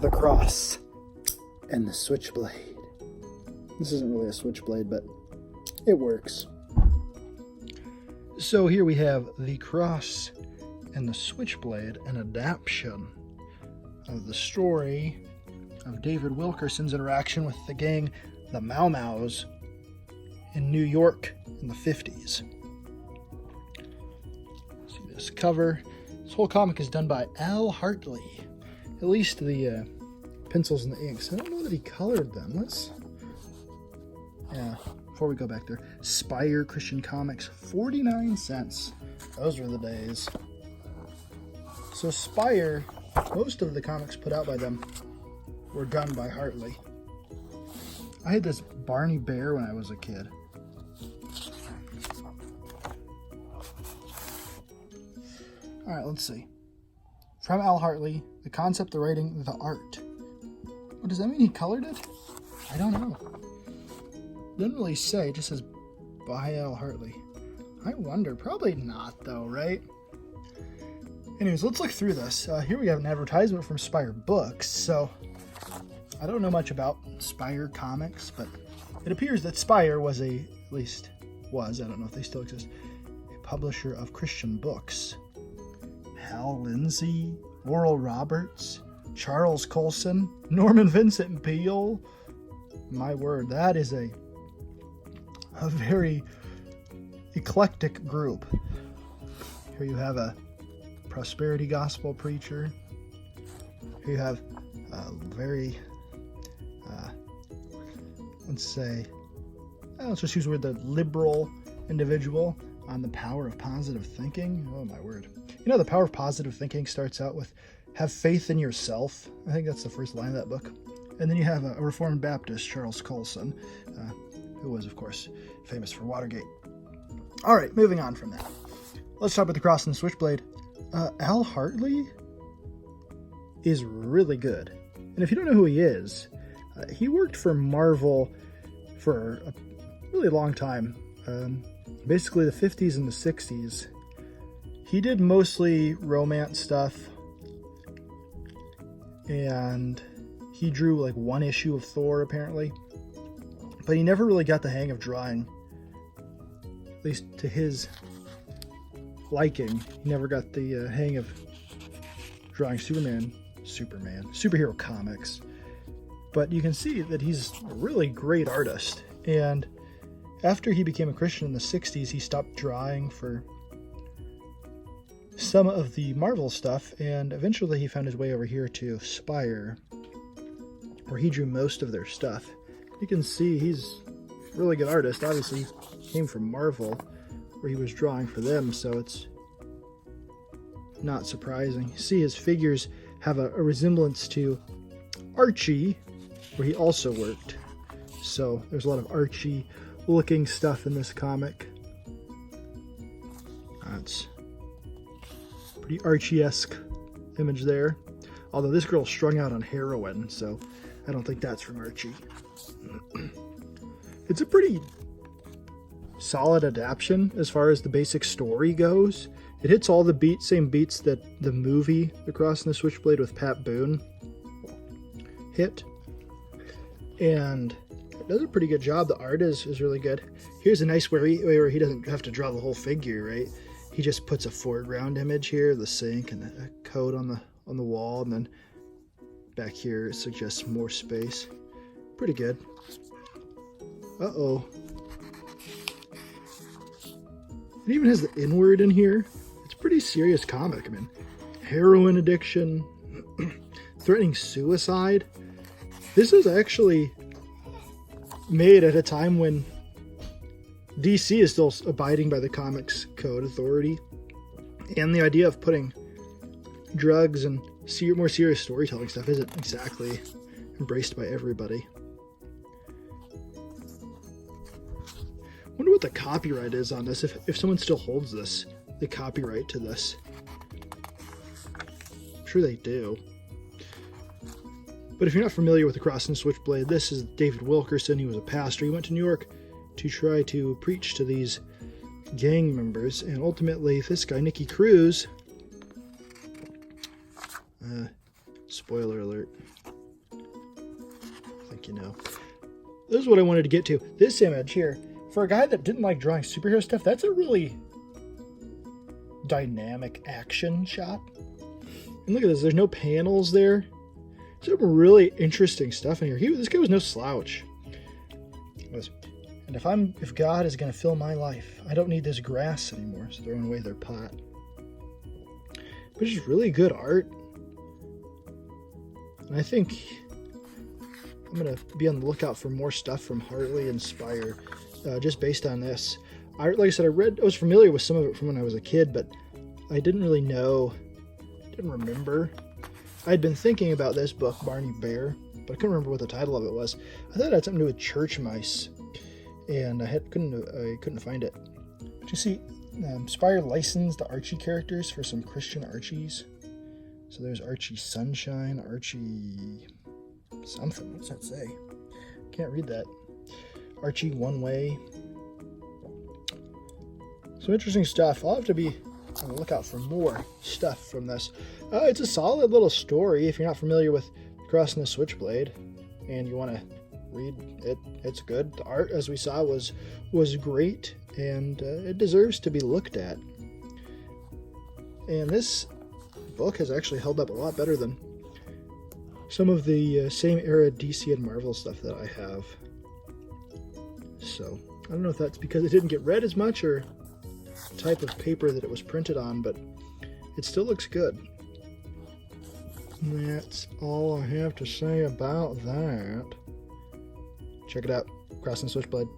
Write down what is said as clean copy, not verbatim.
The Cross and the Switchblade. This isn't really a switchblade, but it works. So here we have The Cross and the Switchblade, an adaption of the story of David Wilkerson's interaction with the gang, the Mau Maus, in New York in the 50s. See this cover. This whole comic is done by Hartley. At least the pencils and the inks. I don't know that he colored them. Before we go back there, Spire Comics, 49 cents. Those were the days. So Spire, most of the comics put out by them were done by Hartley. I had this Barney Bear when I was a kid. Alright, let's see. From Al Hartley, the concept, the writing, the art. What does that mean? He colored it? I don't know. Doesn't really say, it just says by Al Hartley. I wonder, probably not though, right? Anyways, let's look through this. Here we have an advertisement from Spire Books. So, I don't know much about Spire Comics, but it appears that Spire was I don't know if they still exist, a publisher of Christian books. Hal Lindsey, Oral Roberts, Charles Colson, Norman Vincent Peale. My word, that is a very eclectic group. Here you have a prosperity gospel preacher. Here you have a very, let's just use the word, the liberal individual on the power of positive thinking. Oh my word. You know, the power of positive thinking starts out with, have faith in yourself. I think that's the first line of that book. And then you have a Reformed Baptist, Charles Colson, who was, of course, famous for Watergate. All right, moving on from that. Let's talk about The Cross and the Switchblade. Al Hartley is really good. And if you don't know who he is, he worked for Marvel for a really long time. Basically the 50s and the 60s. He did mostly romance stuff. And he drew like one issue of Thor, apparently. But he never really got the hang of drawing. At least to his liking. He never got the hang of drawing superhero comics. But you can see that he's a really great artist. And after he became a Christian in the 60s, he stopped drawing for some of the Marvel stuff, and eventually he found his way over here to Spire, where he drew most of their stuff. You can see he's a really good artist. Obviously, he came from Marvel, where he was drawing for them, so it's not surprising. You see his figures have a resemblance to Archie, where he also worked. So there's a lot of Archie-looking stuff in this comic. That's pretty Archie-esque image there. Although this girl's strung out on heroin, so I don't think that's from Archie. It's a pretty solid adaptation as far as the basic story goes. It hits all the same beats that the movie The Cross and the Switchblade with Pat Boone hit. And it does a pretty good job. The art is really good. Here's a nice way where he doesn't have to draw the whole figure, right? He just puts a foreground image here, the sink and a coat on the wall, and then back here it suggests more space. Pretty good. Uh-oh. It even has the N-word in here. It's a pretty serious comic. I mean, heroin addiction, threatening suicide. This is actually made at a time when DC is still abiding by the Comics Code Authority, and the idea of putting drugs and more serious storytelling stuff isn't exactly embraced by everybody. Wonder what the copyright is on this, if someone still holds this, the copyright to this. I'm sure they do. But if you're not familiar with The Cross and Switchblade, this is David Wilkerson. He was a pastor. He went to New York to try to preach to these gang members, and ultimately this guy, Nicky Cruz, spoiler alert, think, you know. This is what I wanted to get to. This image here, for a guy that didn't like drawing superhero stuff, that's a really dynamic action shot. And look at this, there's no panels there. Some really interesting stuff in here. This guy was no slouch. And if God is going to fill my life, I don't need this grass anymore. So throwing away their pot. But it's just really good art. And I think I'm going to be on the lookout for more stuff from Hartley and Spire, just based on this. Like I said, I was familiar with some of it from when I was a kid, but I didn't really know, didn't remember. I'd been thinking about this book, Barney Bear, but I couldn't remember what the title of it was. I thought it had something to do with church mice, and I couldn't find it. But you see, Spire licensed the Archie characters for some Christian Archies. So there's Archie Sunshine, Archie something. What's that say? Can't read that. Archie One Way. Some interesting stuff. I'll have to be on the lookout for more stuff from this. It's a solid little story. If you're not familiar with Cross and The Switchblade and you want to read it, it's good. The art, as we saw, was great, and it deserves to be looked at. And this book has actually held up a lot better than some of the same era DC and Marvel stuff that I have. So I don't know if that's because it didn't get read as much or type of paper that it was printed on, but it still looks good. And that's all I have to say about that. Check it out, Cross and Switchblade.